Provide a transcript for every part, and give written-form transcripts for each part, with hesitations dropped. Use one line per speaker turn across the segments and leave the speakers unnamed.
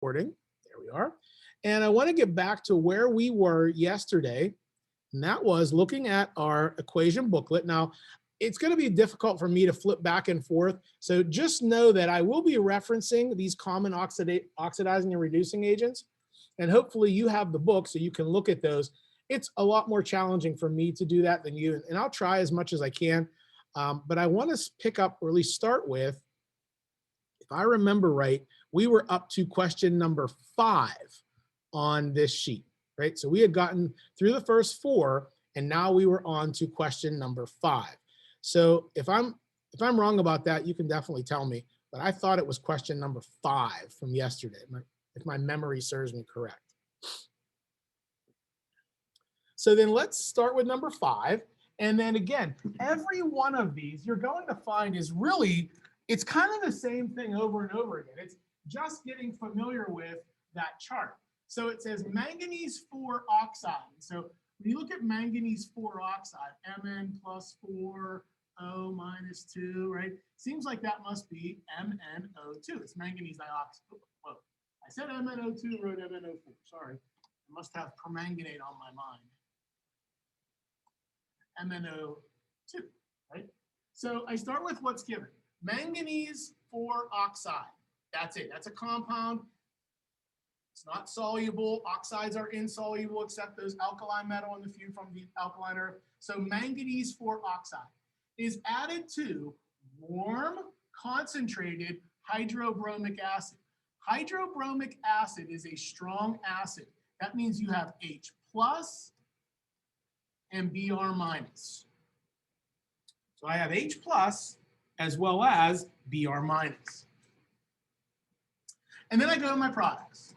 Recording. There we are. And I want to get back to where we were yesterday, and that was looking at our equation booklet. Now, it's going to be difficult for me to flip back and forth, so just know that I will be referencing these common oxidizing and reducing agents, and hopefully you have the book so you can look at those. It's a lot more challenging for me to do that than you, and I'll try as much as I can, but I want to pick up, or at least start with, if I remember right, we were up to question number 5 on this sheet, right? So we had gotten through the first 4, and now we were on to question number 5. So if I'm wrong about that, you can definitely tell me, but I thought it was question number 5 from yesterday, if my memory serves me correct. So then let's start with number 5. And then again, every one of these you're going to find is really, it's kind of the same thing over and over again. It's just getting familiar with that chart. So it says manganese 4 oxide. So when you look at manganese 4 oxide, Mn plus 4, O minus 2, right? Seems like that must be MnO2. It's manganese dioxide. Whoa. I said MnO2, wrote MnO4. Sorry. I must have permanganate on my mind. MnO2, right? So I start with what's given. Manganese 4 oxide. That's it. That's a compound. It's not soluble. Oxides are insoluble except those alkali metal and the few from the alkaline earth. So manganese 4 oxide is added to warm, concentrated hydrobromic acid. Hydrobromic acid is a strong acid. That means you have H plus and Br minus. So I have H plus as well as Br minus. And then I go to my products.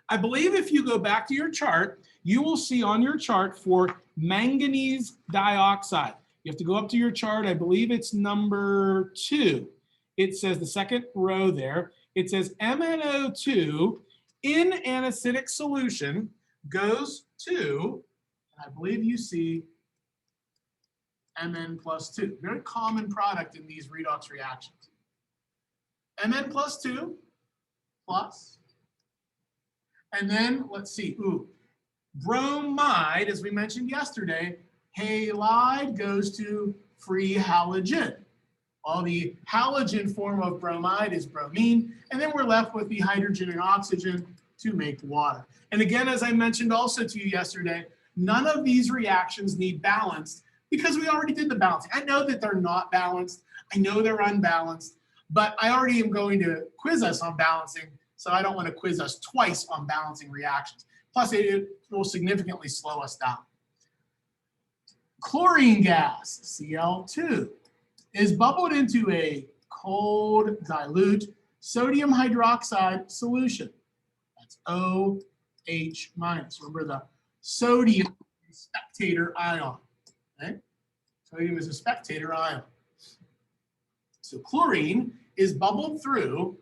I believe if you go back to your chart, you will see on your chart for manganese dioxide. You have to go up to your chart. I believe it's number 2. It says the second row there. It says MnO2 in an acidic solution goes to, and I believe you see Mn plus 2. Very common product in these redox reactions. Mn plus 2 plus, and then let's see, bromide, as we mentioned yesterday, halide goes to free halogen. Well, the halogen form of bromide is bromine, and then we're left with the hydrogen and oxygen to make water. And again, as I mentioned also to you yesterday, none of these reactions need balanced because we already did the balancing. I know that they're not balanced. I know they're unbalanced, but I already am going to quiz us on balancing, so I don't want to quiz us twice on balancing reactions. Plus, it will significantly slow us down. Chlorine gas, Cl2, is bubbled into a cold, dilute sodium hydroxide solution. That's OH minus. Remember, the sodium is a spectator ion. Okay? Sodium is a spectator ion. So chlorine is bubbled through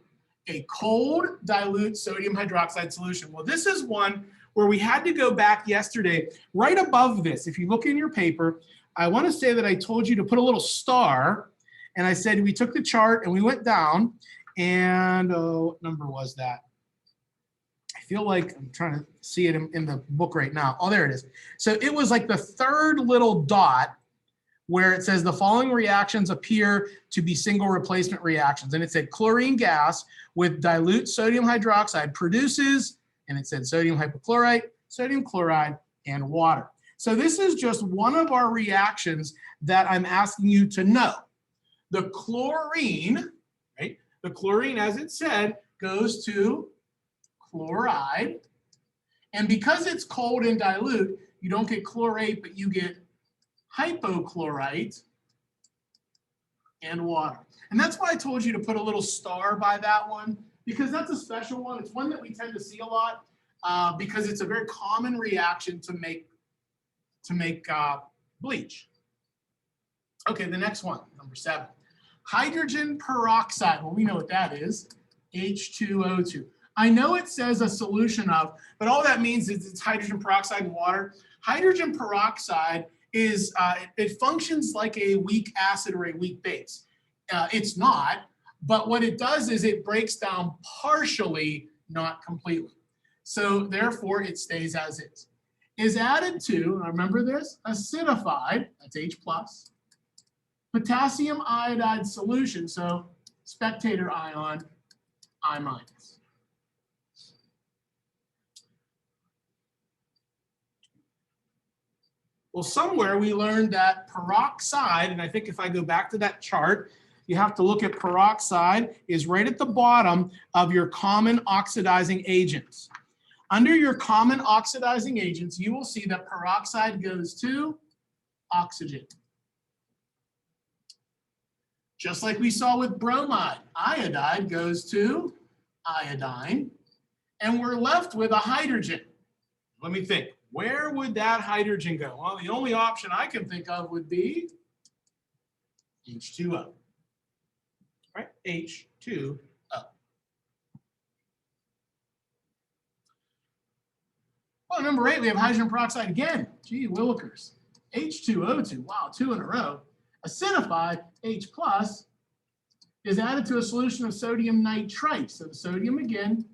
a cold, dilute sodium hydroxide solution. Well, this is one where we had to go back yesterday. Right above this, if you look in your paper, I want to say that I told you to put a little star, and I said we took the chart and we went down, and what number was that? I feel like I'm trying to see it in the book right now. Oh, there it is. So it was like the third little dot where it says the following reactions appear to be single replacement reactions. And it said chlorine gas with dilute sodium hydroxide produces, and it said sodium hypochlorite, sodium chloride, and water. So this is just one of our reactions that I'm asking you to know. The chlorine, right? The chlorine, as it said, goes to chloride. And because it's cold and dilute, you don't get chlorate, but you get hypochlorite and water. And that's why I told you to put a little star by that one, because that's a special one. It's one that we tend to see a lot because it's a very common reaction to make bleach. Okay, the next one, number 7. Hydrogen peroxide. Well, we know what that is, H2O2. I know it says a solution of, but all that means is it's hydrogen peroxide and water. Hydrogen peroxide is, it functions like a weak acid or a weak base. It's not, but what it does is it breaks down partially not completely. So therefore, it stays as is. Is added to, remember this, acidified, that's H+, potassium iodide solution, so spectator ion, I-. Well, somewhere we learned that peroxide, and I think if I go back to that chart, you have to look at peroxide is right at the bottom of your common oxidizing agents. Under your common oxidizing agents, you will see that peroxide goes to oxygen. Just like we saw with bromide, iodide goes to iodine, and we're left with a hydrogen. Let me think. Where would that hydrogen go? Well, the only option I can think of would be H2O, right? H2O. Well, number 8, we have hydrogen peroxide again. Gee willikers. H2O2, wow, 2 in a row. Acidified, H+, is added to a solution of sodium nitrite. So the sodium, again,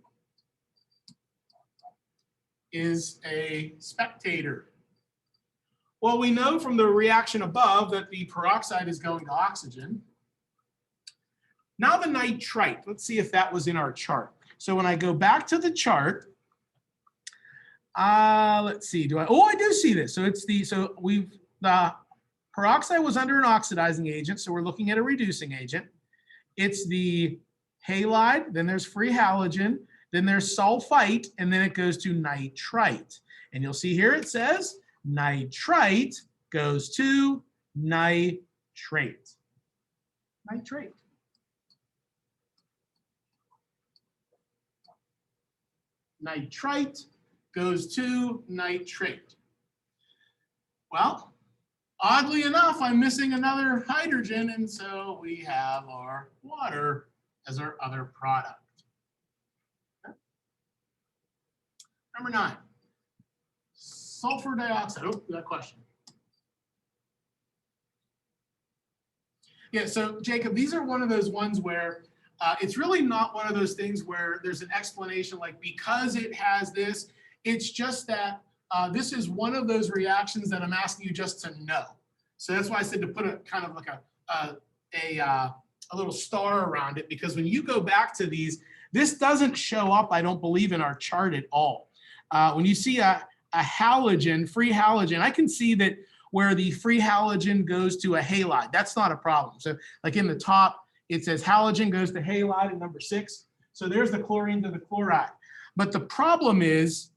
is a spectator. Well, we know from the reaction above that the peroxide is going to oxygen. Now the nitrite, let's see if that was in our chart. So when I go back to the chart, let's see, I do see this. So it's the peroxide was under an oxidizing agent, so we're looking at a reducing agent. It's the halide, then there's free halogen, then there's sulfite, and then it goes to nitrite. And you'll see here it says nitrite goes to nitrate. Nitrate. Nitrite goes to nitrate. Well, oddly enough, I'm missing another hydrogen, and so we have our water as our other product. Number 9, sulfur dioxide. Oh, that question. Yeah, so Jacob, these are one of those ones where it's really not one of those things where there's an explanation like because it has this. It's just that this is one of those reactions that I'm asking you just to know. So that's why I said to put a kind of like a little star around it, because when you go back to these, this doesn't show up, I don't believe, in our chart at all. When you see a halogen, free halogen, I can see that where the free halogen goes to a halide. That's not a problem. So like in the top, it says halogen goes to halide at number 6. So there's the chlorine to the chloride. But the problem is,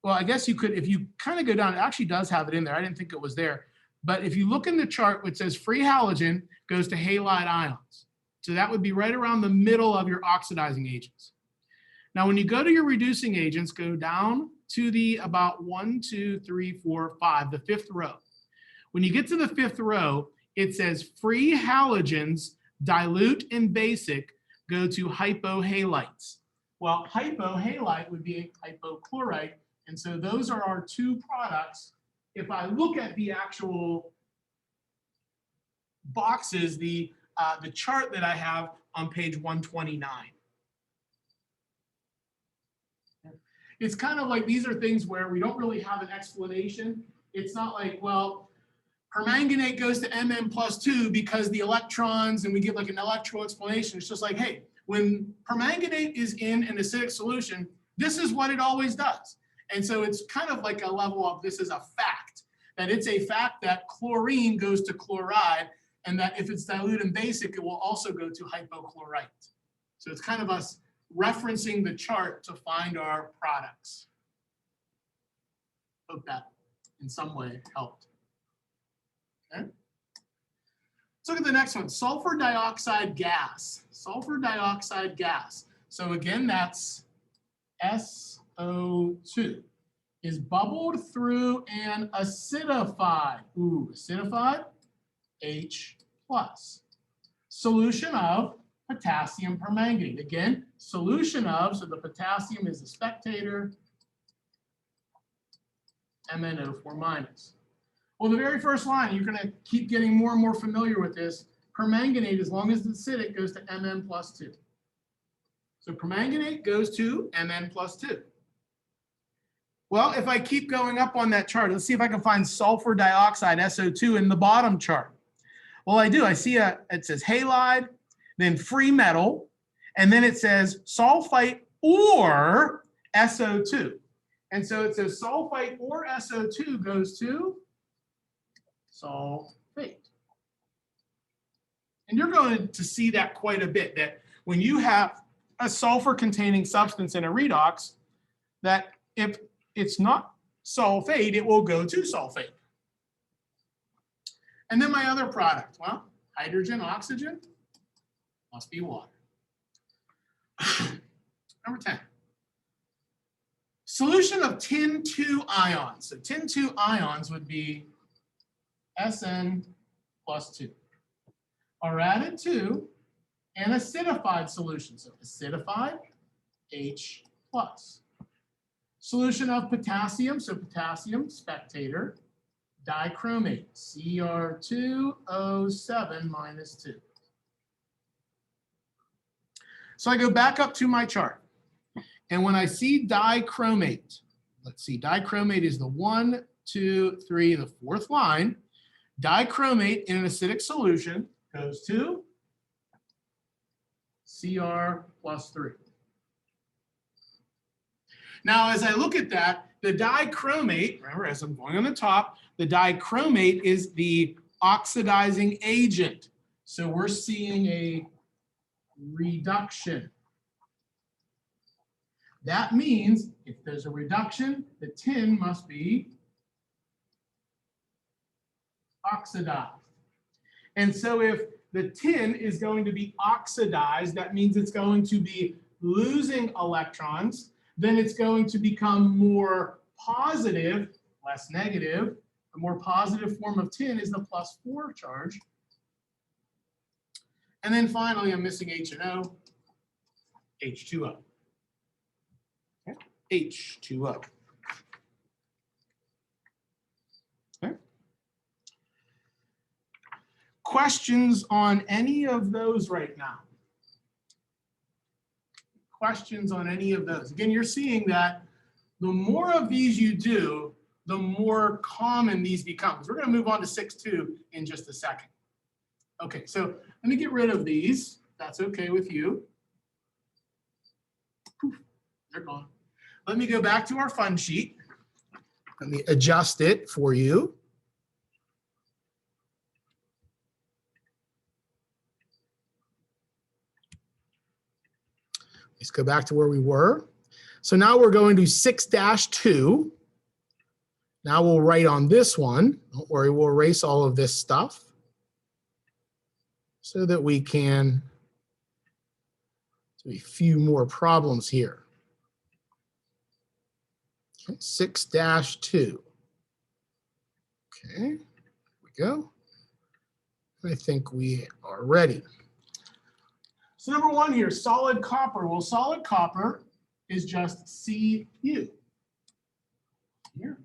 well, I guess you could, if you kind of go down, it actually does have it in there. I didn't think it was there. But if you look in the chart, it says free halogen goes to halide ions. So that would be right around the middle of your oxidizing agents. Now, when you go to your reducing agents, go down to the about 1, 2, 3, 4, 5, the 5th row. When you get to the 5th row, it says free halogens, dilute and basic, go to hypohalites. Well, hypohalite would be hypochlorite, and so those are our 2 products. If I look at the actual boxes, the chart that I have on page 129. It's kind of like these are things where we don't really have an explanation. It's not like, well, permanganate goes to Mn+2 because the electrons, and we give like an electrical explanation. It's just like, hey, when permanganate is in an acidic solution, this is what it always does. And so it's kind of like a level of this is a fact, that it's a fact that chlorine goes to chloride, and that if it's dilute and basic, it will also go to hypochlorite. So it's kind of us referencing the chart to find our products. Hope that in some way helped. Okay. Let's look at the next one, sulfur dioxide gas. Sulfur dioxide gas. So again, that's SO2. Is bubbled through and acidified. Ooh, acidified, H+. Solution of potassium permanganate. Again, solution of, so the potassium is the spectator, MnO4-. Well, the very first line, you're going to keep getting more and more familiar with this. Permanganate, as long as it's acidic, goes to Mn+2. So permanganate goes to Mn plus 2. Well, if I keep going up on that chart, let's see if I can find sulfur dioxide, SO2, in the bottom chart. Well, I do. I see it says halide, then free metal, and then it says sulfite or SO2. And so it says sulfite or SO2 goes to sulfate. And you're going to see that quite a bit, that when you have a sulfur-containing substance in a redox, that if it's not sulfate, it will go to sulfate. And then my other product, well, hydrogen, oxygen, must be water. Number 10. Solution of tin 2 ions. So tin 2 ions would be Sn plus 2. Are added to an acidified solution. So acidified, H plus. Solution of potassium, so potassium, spectator, dichromate, Cr2O7 minus 2. So I go back up to my chart. And when I see dichromate, let's see, dichromate is the 1, 2, 3, the 4th line. Dichromate in an acidic solution goes to Cr plus 3. Now, as I look at that, the dichromate, remember, as I'm going on the top, the dichromate is the oxidizing agent. So we're seeing a reduction. That means if there's a reduction, the tin must be oxidized. And so if the tin is going to be oxidized, that means it's going to be losing electrons. Then it's going to become more positive, less negative. A more positive form of tin is the +4 charge. And then finally, I'm missing H and O, H2O. Okay. H2O. Okay. Questions on any of those right now? Questions on any of those? Again, you're seeing that the more of these you do, the more common these become. We're going to move on to 6.2 in just a second. Okay, so let me get rid of these. That's okay with you. Poof, they're gone. Let me go back to our fun sheet. Let me adjust it for you. Let's go back to where we were. So now we're going to 6-2. Now we'll write on this one. Don't worry, we'll erase all of this stuff so that we can do a few more problems here. Okay, 6-2. Okay, here we go. I think we are ready. So number 1 here, solid copper. Well, solid copper is just Cu. Here,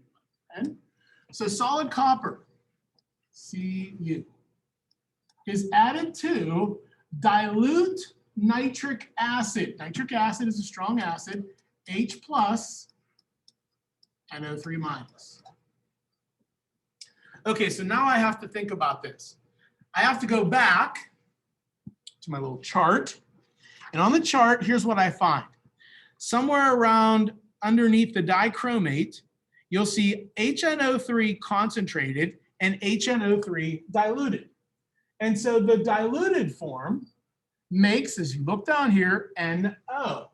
and so solid copper, Cu, is added to dilute nitric acid. Nitric acid is a strong acid, H plus, NO3 minus. Okay, so now I have to think about this. I have to go back to my little chart. And on the chart, here's what I find. Somewhere around underneath the dichromate, you'll see HNO3 concentrated and HNO3 diluted. And so the diluted form makes, as you look down here, NO.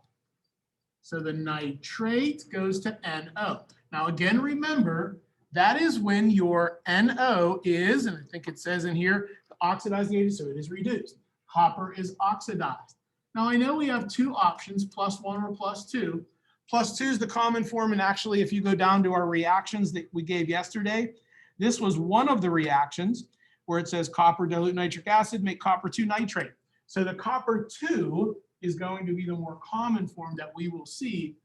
So the nitrate goes to NO. Now again, remember, that is when your NO is, and I think it says in here, the oxidizing agent, so it is reduced. Copper is oxidized. Now I know we have 2 options, +1 or +2. +2 is the common form, and actually if you go down to our reactions that we gave yesterday, this was one of the reactions where it says copper dilute nitric acid, make copper 2 nitrate. So the copper 2 is going to be the more common form that we will see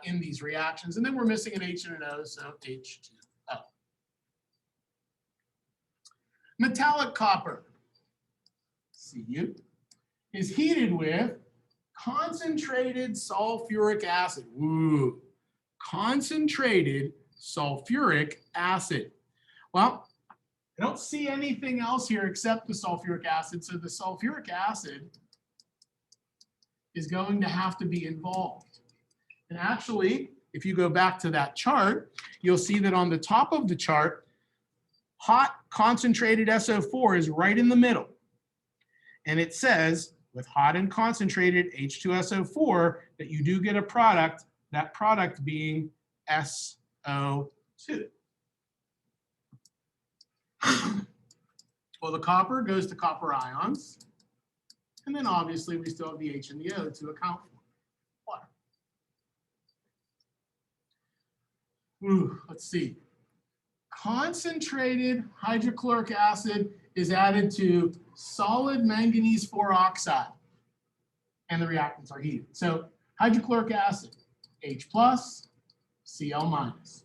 in these reactions. And then we're missing an H and an O, so H2O. Metallic copper, Cu, is heated with concentrated sulfuric acid. Woo. Concentrated sulfuric acid. Well, I don't see anything else here except the sulfuric acid. So the sulfuric acid is going to have to be involved. And actually, if you go back to that chart, you'll see that on the top of the chart, hot concentrated SO4 is right in the middle. And it says with hot and concentrated H2SO4 that you do get a product, that product being SO2. Well, the copper goes to copper ions. And then obviously we still have the H and the O to account for. Water. Ooh, let's see. Concentrated hydrochloric acid is added to solid manganese 4 oxide, and the reactants are heated. So hydrochloric acid, H plus, Cl minus.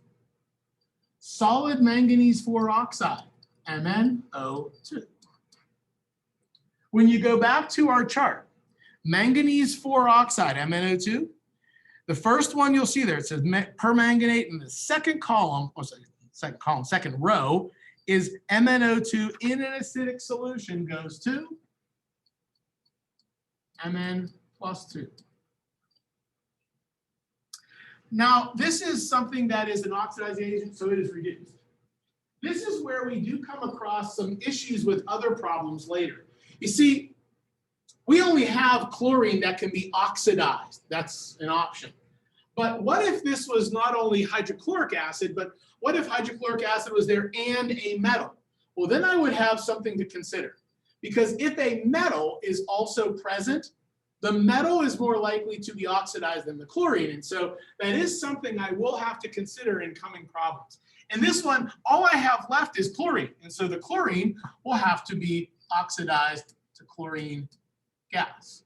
Solid manganese 4 oxide, MnO2. When you go back to our chart, manganese 4 oxide, MnO2, the first one you'll see there, it says permanganate, in the second column, second row, is MnO2 in an acidic solution goes to Mn plus 2. Now, this is something that is an oxidizing agent, so it is reduced. This is where we do come across some issues with other problems later. You see, we only have chlorine that can be oxidized. That's an option. But what if this was not only hydrochloric acid, but what if hydrochloric acid was there and a metal? Well, then I would have something to consider. Because if a metal is also present, the metal is more likely to be oxidized than the chlorine. And so that is something I will have to consider in coming problems. And this one, all I have left is chlorine. And so the chlorine will have to be oxidized to chlorine gas.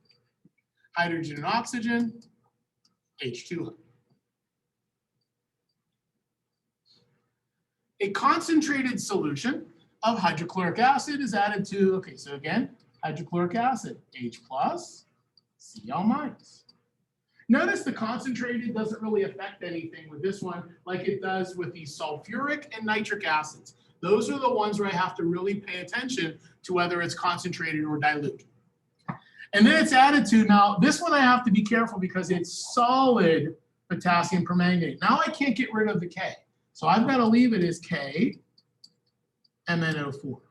Hydrogen and oxygen, H2. A concentrated solution of hydrochloric acid is added to, okay, so again, hydrochloric acid, H plus, Cl minus. Notice the concentrated doesn't really affect anything with this one like it does with the sulfuric and nitric acids. Those are the ones where I have to really pay attention to whether it's concentrated or dilute. And then it's added to, now this one I have to be careful because it's solid potassium permanganate. Now I can't get rid of the K. So I've got to leave it as K MnO4.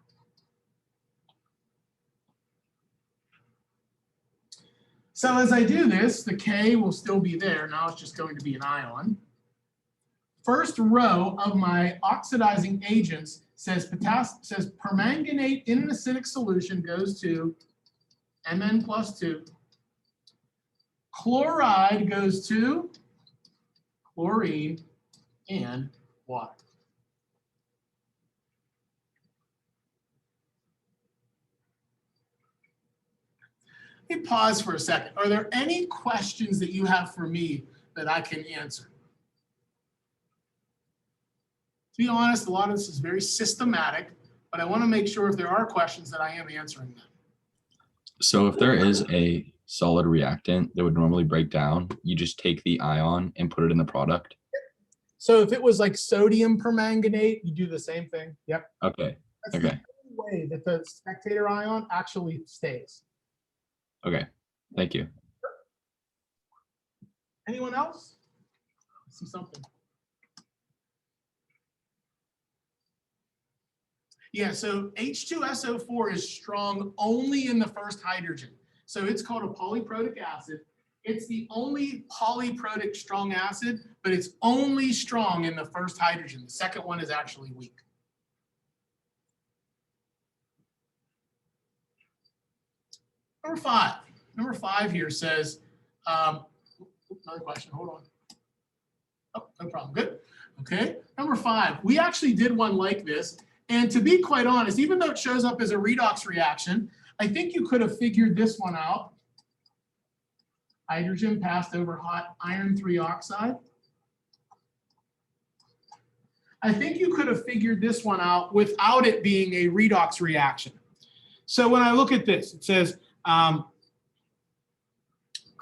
So as I do this, the K will still be there. Now it's just going to be an ion. First row of my oxidizing agents says permanganate in an acidic solution goes to Mn plus 2. Chloride goes to chlorine and water. Let me pause for a second. Are there any questions that you have for me that I can answer? To be honest, a lot of this is very systematic, but I want to make sure if there are questions that I am answering them.
So if there is a solid reactant that would normally break down, you just take the ion and put it in the product?
So if it was like sodium permanganate, you do the same thing. Yep.
Okay.
That's
Okay.
the only way that the spectator ion actually stays.
Okay. Thank you.
Anyone else? I see something. Yeah, so H2SO4 is strong only in the first hydrogen. So it's called a polyprotic acid. It's the only polyprotic strong acid, but it's only strong in the first hydrogen. The second one is actually weak. Number five. Number 5 here says, another question, hold on. Oh, no problem, good. Okay, number 5, we actually did one like this. And to be quite honest, even though it shows up as a redox reaction, I think you could have figured this one out. Hydrogen passed over hot iron 3 oxide. I think you could have figured this one out without it being a redox reaction. So when I look at this, it says,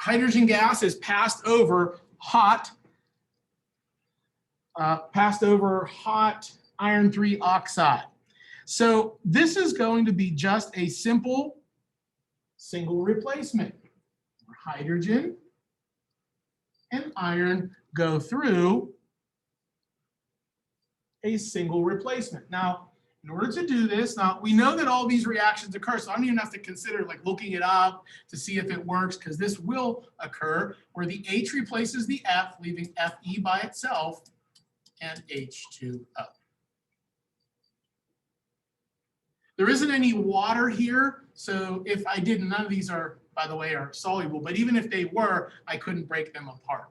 hydrogen gas is passed over hot iron 3 oxide. So this is going to be just a simple single replacement. Hydrogen and iron go through a single replacement. Now, in order to do this, now we know that all these reactions occur, so I don't even have to consider like looking it up to see if it works, because this will occur where the H replaces the F, leaving Fe by itself and H2O. There isn't any water here, so if I did, none of these are, by the way, are soluble, but even if they were, I couldn't break them apart.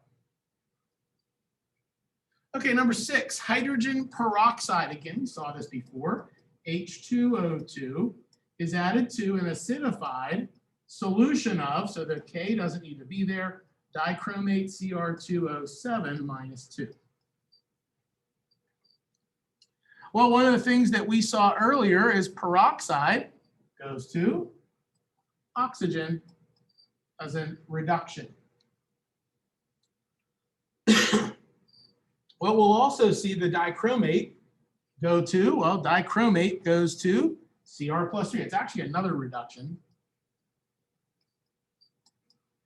Okay, number 6, hydrogen peroxide. Again, we saw this before. H2O2 is added to an acidified solution of, so the K doesn't need to be there, dichromate Cr2O7 minus 2. Well, one of the things that we saw earlier is peroxide goes to oxygen as a reduction. Well, we'll also see the dichromate go to, well, dichromate goes to Cr plus 3. It's actually another reduction.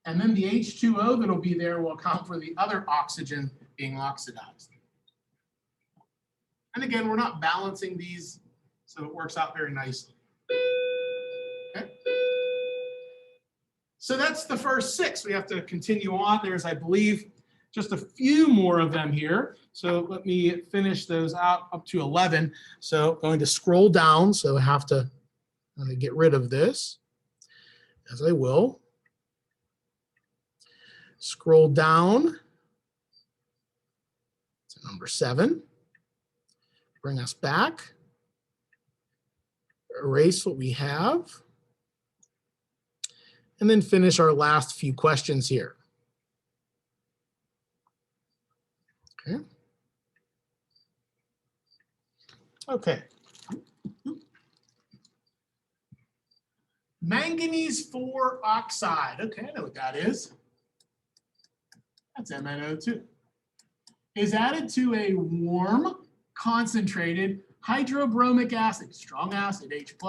And then the H2O that'll be there will account for the other oxygen being oxidized. And again, we're not balancing these, so it works out very nicely. Okay. So that's the first 6. We have to continue on. There's, I believe, just a few more of them here. So let me finish those out up to 11. So going to scroll down. So I have to get rid of this, as I will. Scroll down to number 7. Bring us back. Erase what we have. And then finish our last few questions here. Okay. Okay. Manganese 4 oxide. Okay, I know what that is. That's MnO2. Is added to a warm, concentrated hydrobromic acid, strong acid, H+, Br-.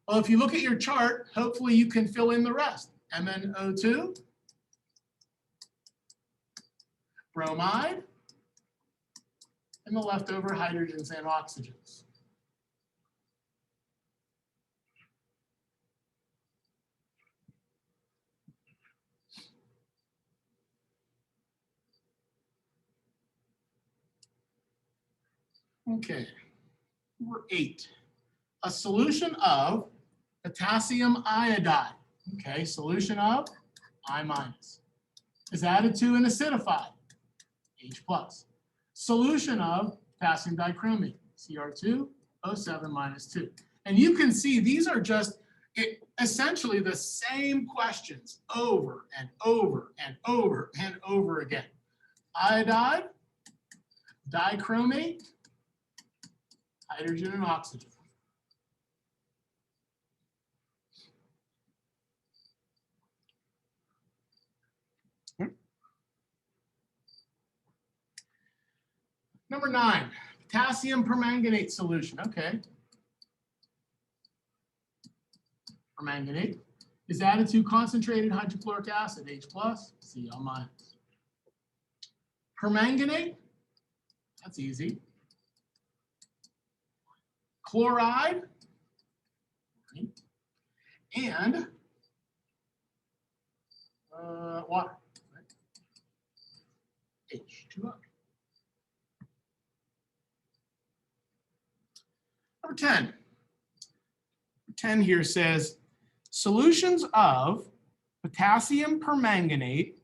Well, if you look at your chart, hopefully you can fill in the rest. MnO2, bromide, and the leftover hydrogens and oxygens. Okay, number 8, a solution of potassium iodide. Okay, solution of I- is added to an acidified H+. Solution of potassium dichromate, Cr2O7 minus 2. And you can see these are just essentially the same questions over and over and over and over again. Iodide, dichromate, hydrogen and oxygen. Number 9, potassium permanganate solution. Okay. Permanganate is added to concentrated hydrochloric acid, H+, Cl-. Permanganate, that's easy. Chloride, and water, right? H2O. Number 10. 10 here says solutions of potassium permanganate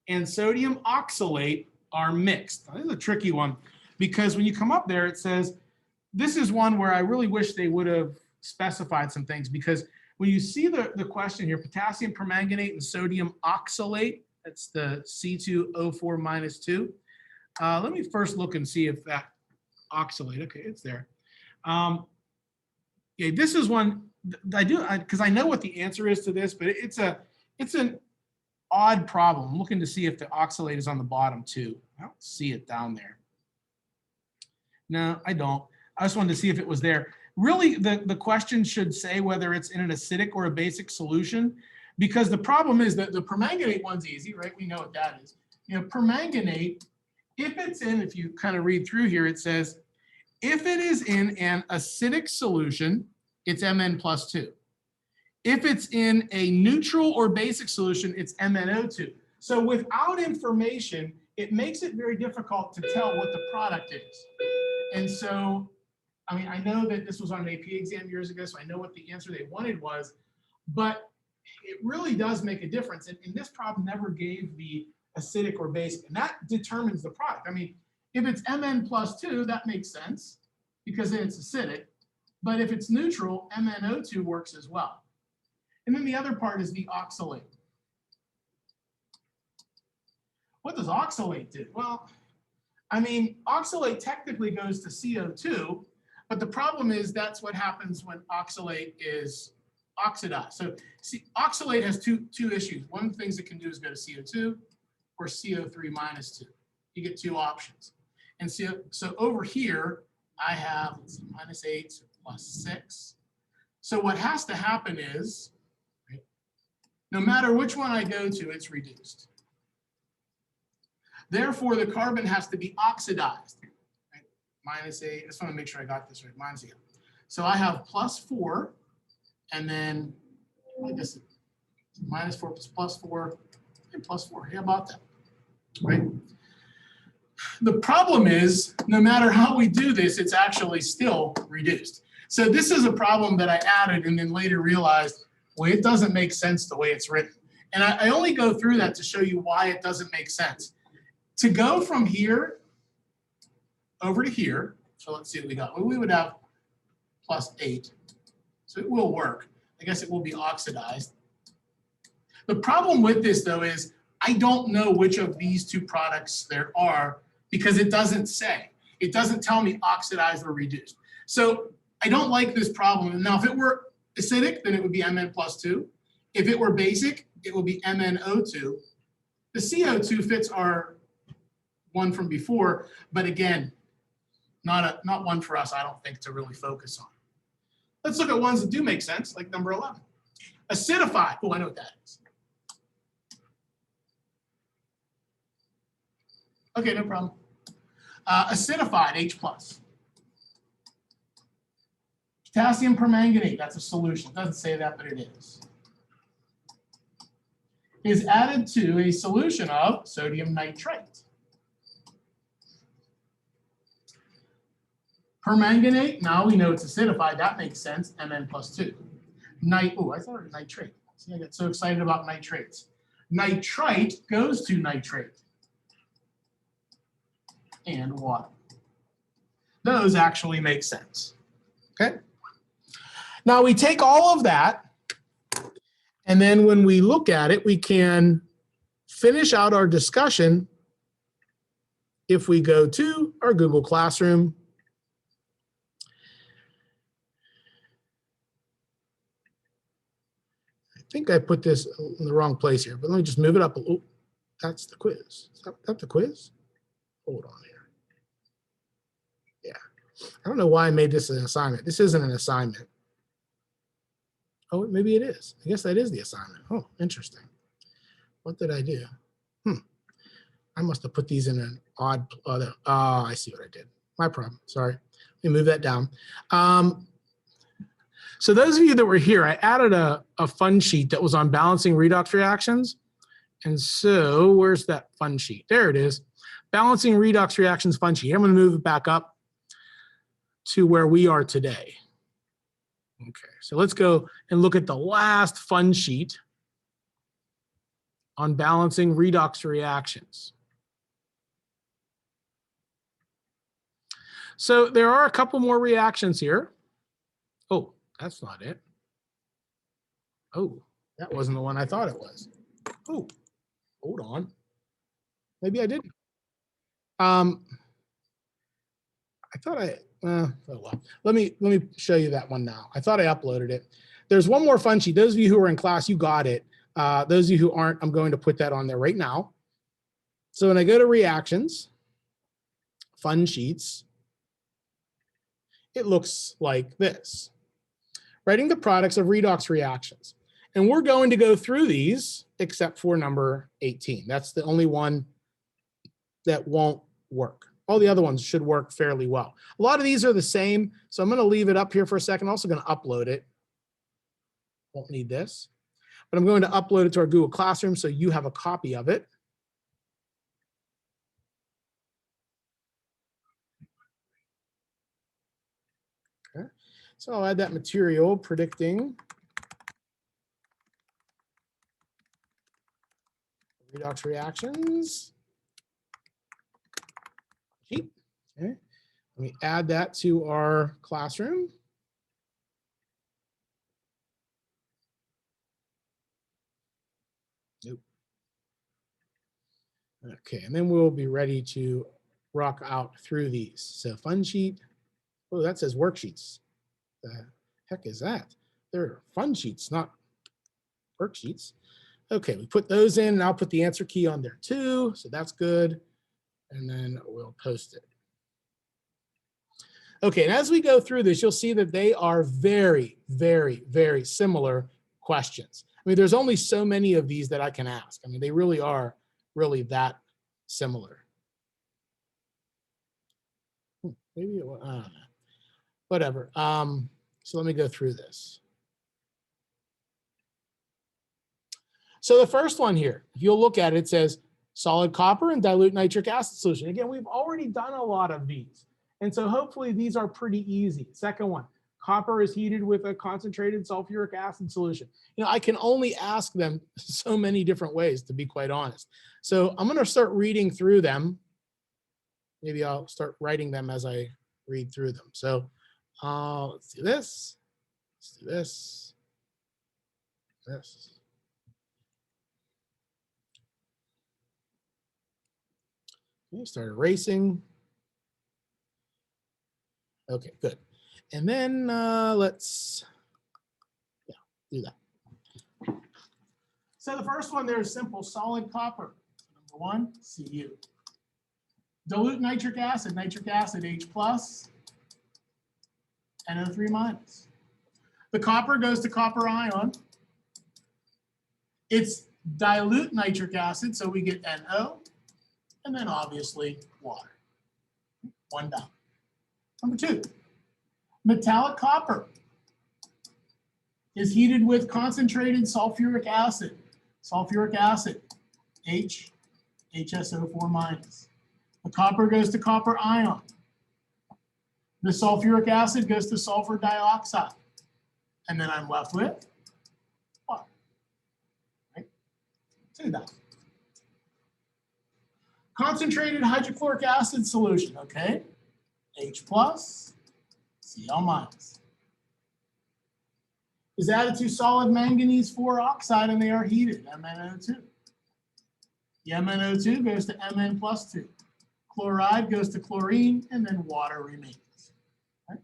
and sodium oxalate are mixed. Now, this is a tricky one because when you come up there, it says, this is one where I really wish they would have specified some things, because when you see the question here, potassium permanganate and sodium oxalate, that's the C2O4 minus 2. Let me first look and see if that oxalate, okay, it's there. Yeah, this is one I do because I know what the answer is to this, but it's an odd problem. I'm looking to see if the oxalate is on the bottom too. I don't see it down there. No, I don't. I just wanted to see if it was there. Really, the question should say whether it's in an acidic or a basic solution, because the problem is that the permanganate one's easy, right? We know what that is. You know, permanganate, if it's in, if you kind of read through here, it says, if it is in an acidic solution, it's Mn+2. If it's in a neutral or basic solution, it's MnO2. So without information, it makes it very difficult to tell what the product is. And so, I mean, I know that this was on an AP exam years ago, so I know what the answer they wanted was, but it really does make a difference. And this problem never gave the acidic or basic, and that determines the product. I mean, if it's Mn+2, that makes sense because then it's acidic. But if it's neutral, MnO2 works as well. And then the other part is the oxalate. What does oxalate do? Well, I mean, oxalate technically goes to CO2, but the problem is that's what happens when oxalate is oxidized. So see, oxalate has two issues. One of the things it can do is go to CO2 or CO3 minus 2. You get two options. And so over here, I have -8 +6. So what has to happen is, right, no matter which one I go to, it's reduced. Therefore, the carbon has to be oxidized. Right? -8, I just want to make sure I got this right, -8. So I have +4, and then I guess -4 +4, and +4. How about that? Right? The problem is, no matter how we do this, it's actually still reduced. So this is a problem that I added and then later realized, well, it doesn't make sense the way it's written. And I only go through that to show you why it doesn't make sense. To go from here over to here, so let's see what we got. Well, we would have +8. So it will work. I guess it will be oxidized. The problem with this, though, is I don't know which of these two products there are because it doesn't say. It doesn't tell me oxidized or reduced. So I don't like this problem. Now, if it were acidic, then it would be Mn+2. If it were basic, it would be MnO2. The CO2 fits our one from before, but again, not one for us, I don't think, to really focus on. Let's look at ones that do make sense, like number 11. Acidified. Oh, I know what that is. Okay, no problem. Acidified, H+. Potassium permanganate, that's a solution. It doesn't say that, but it is added to a solution of sodium nitrate. Permanganate, now we know it's acidified. That makes sense, Mn+2. Oh, I thought it was nitrate. See, I got so excited about nitrates. Nitrite goes to nitrate. And water. Those actually make sense. Okay? Now we take all of that, and then when we look at it, we can finish out our discussion if we go to our Google Classroom. I think I put this in the wrong place here, but let me just move it up. Oh, that's the quiz. Is that the quiz? Hold on here. Yeah. I don't know why I made this an assignment. This isn't an assignment. Oh, maybe it is. I guess that is the assignment. Oh, interesting. What did I do? I must have put these in an odd other. Oh, I see what I did. My problem. Sorry. Let me move that down. So those of you that were here, I added a fun sheet that was on balancing redox reactions. And so where's that fun sheet? There it is. Balancing redox reactions fun sheet. I'm going to move it back up to where we are today. Okay, so let's go and look at the last fun sheet on balancing redox reactions. So there are a couple more reactions here. Oh, that's not it. Oh, that wasn't the one I thought it was. Oh, hold on. Maybe I didn't. I thought Oh well. Let me show you that one now. I thought I uploaded it. There's one more fun sheet. Those of you who are in class, you got it. Those of you who aren't, I'm going to put that on there right now. So when I go to reactions, fun sheets, it looks like this. Writing the products of redox reactions. And we're going to go through these except for number 18. That's the only one that won't work. All the other ones should work fairly well. A lot of these are the same, so I'm going to leave it up here for a second. I'm also going to upload it. Won't need this, but I'm going to upload it to our Google Classroom so you have a copy of it. Okay. So I'll add that material predicting redox reactions. Okay. Let me add that to our classroom. Nope. Okay, and then we'll be ready to rock out through these. So fun sheet. Oh, that says worksheets. The heck is that? They're fun sheets, not worksheets. Okay, we put those in, and I'll put the answer key on there too, so that's good. And then we'll post it. Okay, and as we go through this, you'll see that they are very, very, very similar questions. I mean, there's only so many of these that I can ask. I mean, they really are really that similar. Maybe it will, I don't know. Whatever. So let me go through this. So the first one here, if you'll look at it, it says solid copper and dilute nitric acid solution. Again, we've already done a lot of these. And so hopefully these are pretty easy. Second one, copper is heated with a concentrated sulfuric acid solution. You know, I can only ask them so many different ways, to be quite honest. So I'm going to start reading through them. Maybe I'll start writing them as I read through them. So let's do this. Let's do this. This. Okay, start erasing. Okay, good. And then let's do that. So the first one there is simple, solid copper. Number one, Cu. Dilute nitric acid, H plus, NO3 minus. The copper goes to copper ion. It's dilute nitric acid, so we get NO, and then obviously water. One down. Number two, metallic copper is heated with concentrated sulfuric acid. Sulfuric acid, H, HSO4 minus. The copper goes to copper ion. The sulfuric acid goes to sulfur dioxide. And then I'm left with water. Right? Two down. Concentrated hydrochloric acid solution, okay? H plus, Cl minus. Is added to solid manganese 4 oxide and they are heated, MnO2. The MnO2 goes to Mn plus 2. Chloride goes to chlorine, and then water remains. Right?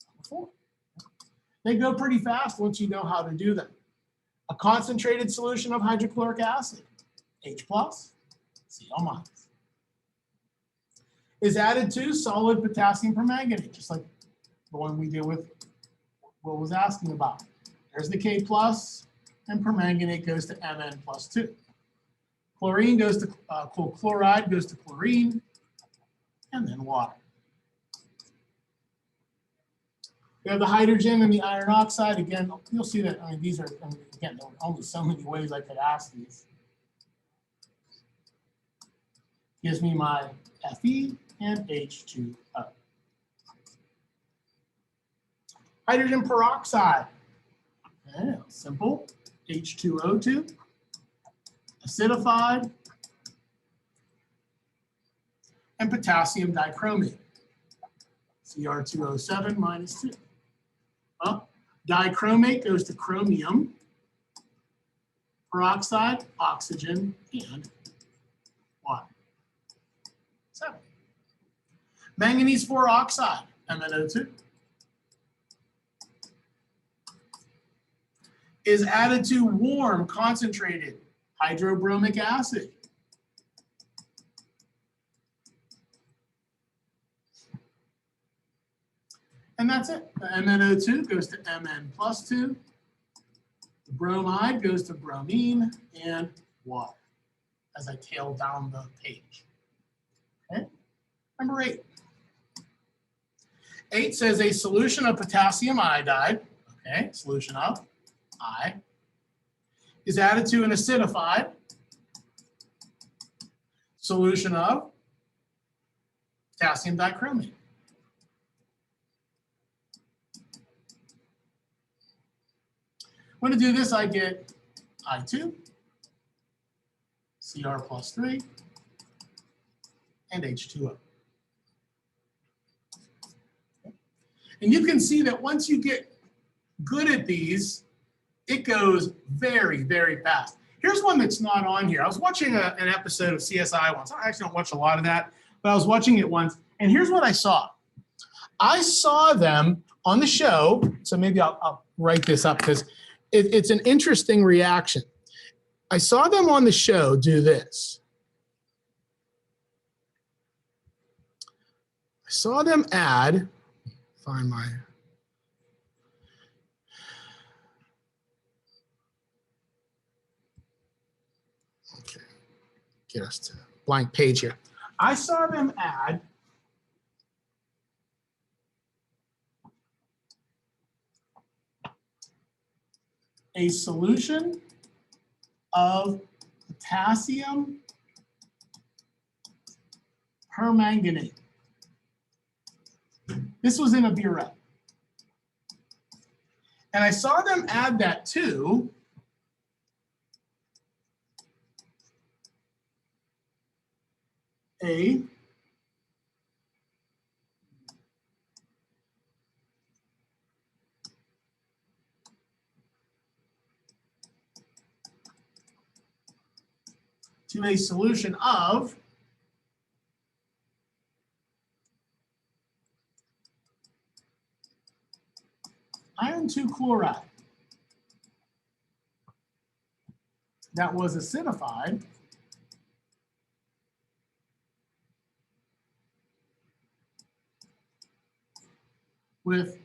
Number 4. They go pretty fast once you know how to do them. A concentrated solution of hydrochloric acid, H plus, Cl minus. Is added to solid potassium permanganate, just like the one we did with what was asking about. There's the K plus, and permanganate goes to Mn plus 2. Chlorine goes to chloride goes to chlorine, and then water. We have the hydrogen and the iron oxide. Again, you'll see that. I mean, these are again, there are only so many ways I could ask these. Gives me my Fe and H2O. Hydrogen peroxide. Okay, simple. H2O2. Acidified. And potassium dichromate. Cr2O7 minus 2. Well, dichromate goes to chromium. Peroxide, oxygen, and water. 7. Manganese 4 oxide. MnO2, is added to warm, concentrated hydrobromic acid. And that's it. The MnO2 goes to Mn+2. The bromide goes to bromine and water as I tail down the page. Okay. Number 8. 8 says a solution of potassium iodide, okay, solution of I, is added to an acidified solution of potassium dichromate. When I do this, I get I2, Cr+3, and H2O. And you can see that once you get good at these, it goes very, very fast. Here's one that's not on here. I was watching an episode of CSI once. I actually don't watch a lot of that, but I was watching it once, and here's what I saw. I saw them on the show, so maybe I'll write this up because it's an interesting reaction. I saw them on the show do this. I saw them add, find my, okay, get us to blank page here. I saw them add a solution of potassium permanganate. This was in a burette. And I saw them add that to a solution of iron 2 chloride that was acidified with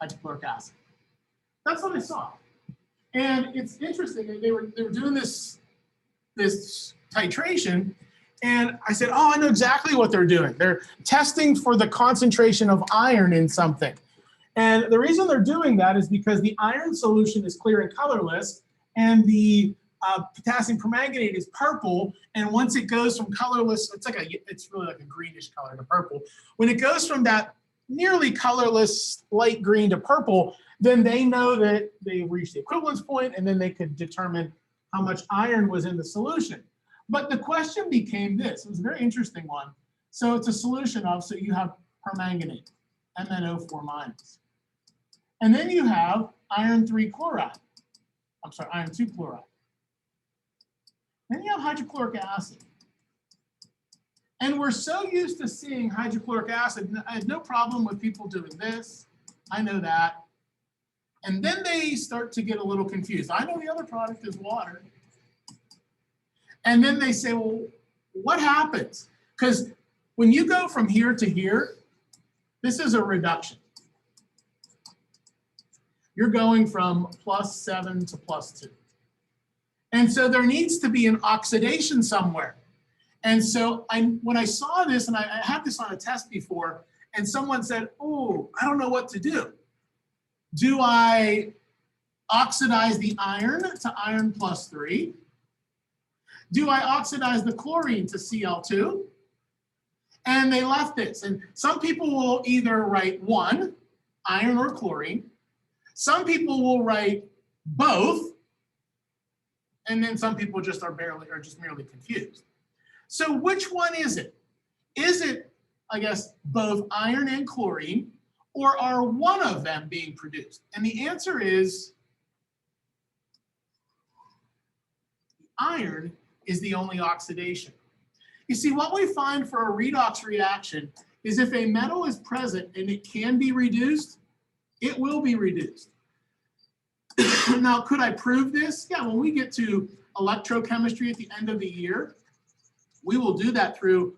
hydrochloric acid. That's what I saw. And it's interesting, they were doing this titration, and I said, oh, I know exactly what they're doing. They're testing for the concentration of iron in something. And the reason they're doing that is because the iron solution is clear and colorless, and the potassium permanganate is purple. And once it goes from colorless, it's really like a greenish color to purple. When it goes from that nearly colorless light green to purple, then they know that they've reached the equivalence point, and then they could determine how much iron was in the solution. But the question became this. It was a very interesting one. So it's a solution of, so you have permanganate, MnO4-. And then you have iron 3 chloride. I'm sorry, iron 2 chloride. Then you have hydrochloric acid. And we're so used to seeing hydrochloric acid, I had no problem with people doing this. I know that. And then they start to get a little confused. I know the other product is water. And then they say, well, what happens? Because when you go from here to here, this is a reduction. You're going from +7 to +2. And so there needs to be an oxidation somewhere. And so when I saw this, and I had this on a test before, and someone said, oh, I don't know what to do. Do I oxidize the iron to iron +3? Do I oxidize the chlorine to Cl2? And they left this. And some people will either write one, iron or chlorine. Some people will write both. And then some people just are merely confused. So which one is it? Is it, I guess, both iron and chlorine, or are one of them being produced? And the answer is iron is the only oxidation. You see, what we find for a redox reaction is if a metal is present and it can be reduced, it will be reduced. Now, could I prove this? Yeah, when we get to electrochemistry at the end of the year, we will do that through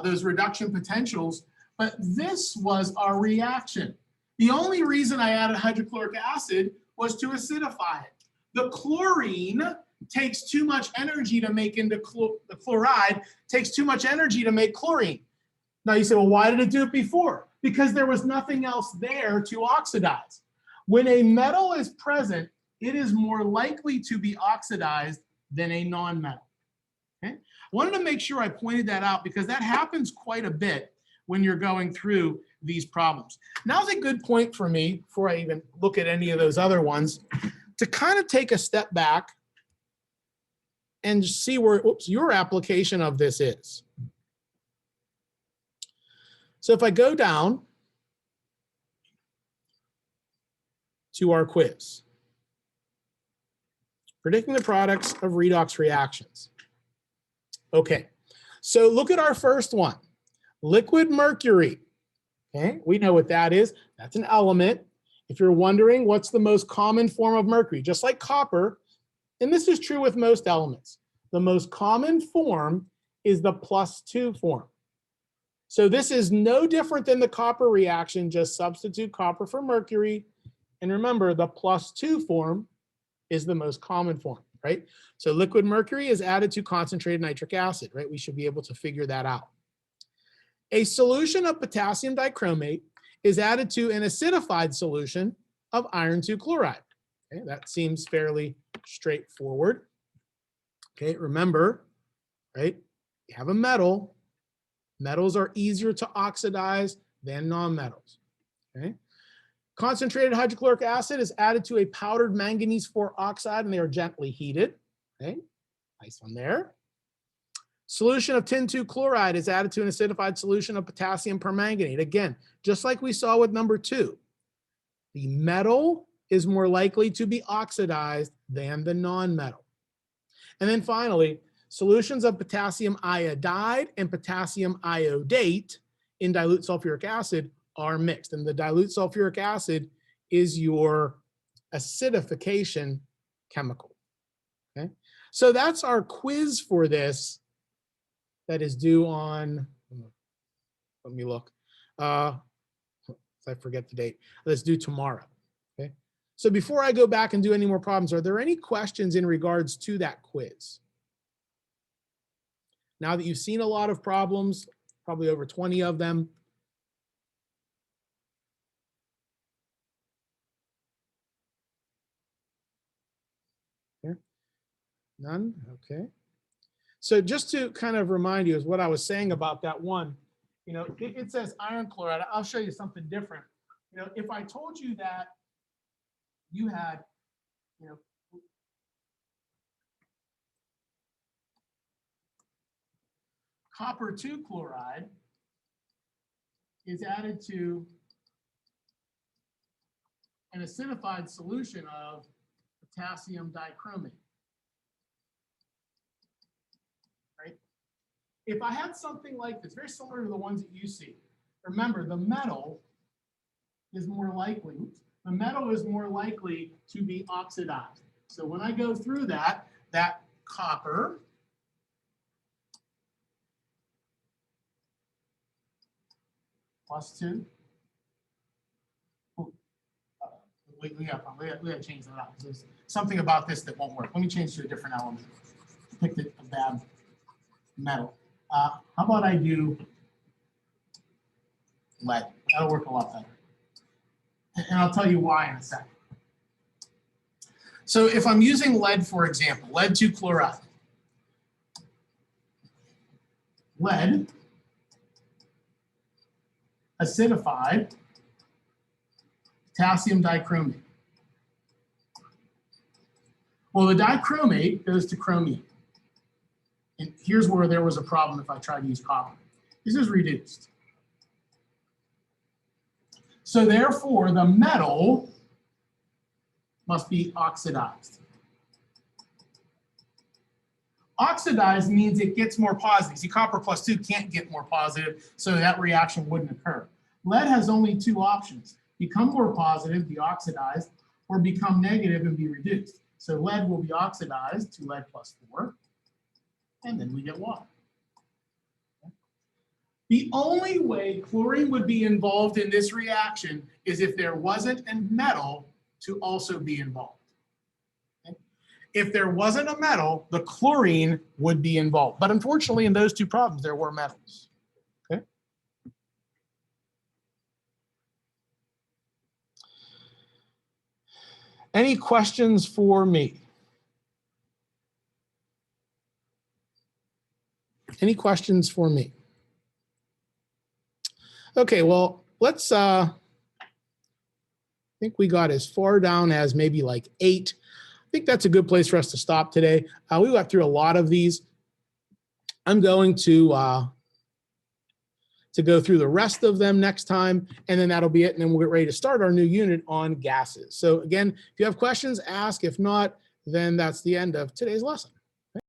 those reduction potentials. But this was our reaction. The only reason I added hydrochloric acid was to acidify it. The chlorine takes too much energy to make into the chloride, takes too much energy to make chlorine. Now you say, well, why did it do it before? Because there was nothing else there to oxidize. When a metal is present, it is more likely to be oxidized than a non-metal. Okay? I wanted to make sure I pointed that out because that happens quite a bit when you're going through these problems. Now's a good point for me, before I even look at any of those other ones, to kind of take a step back and see where your application of this is. So if I go down to our quiz, predicting the products of redox reactions. Okay, so look at our first one, liquid mercury. Okay, we know what that is. That's an element. If you're wondering what's the most common form of mercury, just like copper, and this is true with most elements, the most common form is the +2 form. So this is no different than the copper reaction, just substitute copper for mercury. And remember, the +2 form is the most common form, right? So liquid mercury is added to concentrated nitric acid, right? We should be able to figure that out. A solution of potassium dichromate is added to an acidified solution of iron 2 chloride. Okay, that seems fairly straightforward. Okay, remember, right? You have a metal. Metals are easier to oxidize than nonmetals. Okay. Concentrated hydrochloric acid is added to a powdered manganese 4 oxide and they are gently heated. Okay, nice one there. Solution of tin 2 chloride is added to an acidified solution of potassium permanganate. Again, just like we saw with number 2, the metal is more likely to be oxidized than the non-metal. And then finally, solutions of potassium iodide and potassium iodate in dilute sulfuric acid are mixed. And the dilute sulfuric acid is your acidification chemical. Okay, so that's our quiz for this that is due on, let me look, I forget the date. Let's do tomorrow. Okay, so before I go back and do any more problems, are there any questions in regards to that quiz? Now that you've seen a lot of problems, probably over 20 of them. Okay. None? Okay. So just to kind of remind you is what I was saying about that one, you know, it says iron chloride. I'll show you something different. You know, if I told you that you had, you know, copper 2 chloride is added to an acidified solution of potassium dichromate. Right? If I had something like this, very similar to the ones that you see, remember the metal is more likely to be oxidized. So when I go through that copper +2. We got to change that out. There's something about this that won't work. Let me change to a different element. Picked a bad metal. How about I do lead? That'll work a lot better. And I'll tell you why in a second. So if I'm using lead, for example, lead 2 chloride. Lead acidified potassium dichromate. Well, the dichromate goes to chromium. And here's where there was a problem if I tried to use copper. This is reduced. So therefore, the metal must be oxidized. Oxidized means it gets more positive. See, copper plus 2 can't get more positive, so that reaction wouldn't occur. Lead has only 2 options: become more positive, be oxidized, or become negative and be reduced. So lead will be oxidized to lead plus 4, and then we get water. The only way chlorine would be involved in this reaction is if there wasn't a metal to also be involved. Okay? If there wasn't a metal, the chlorine would be involved. But unfortunately, in those 2 problems, there were metals. Okay? Any questions for me? Any questions for me? Okay, well, let's, I think we got as far down as maybe like 8. I think that's a good place for us to stop today. We got through a lot of these. I'm going to go through the rest of them next time, and then that'll be it. And then we'll get ready to start our new unit on gases. So again, if you have questions, ask. If not, then that's the end of today's lesson.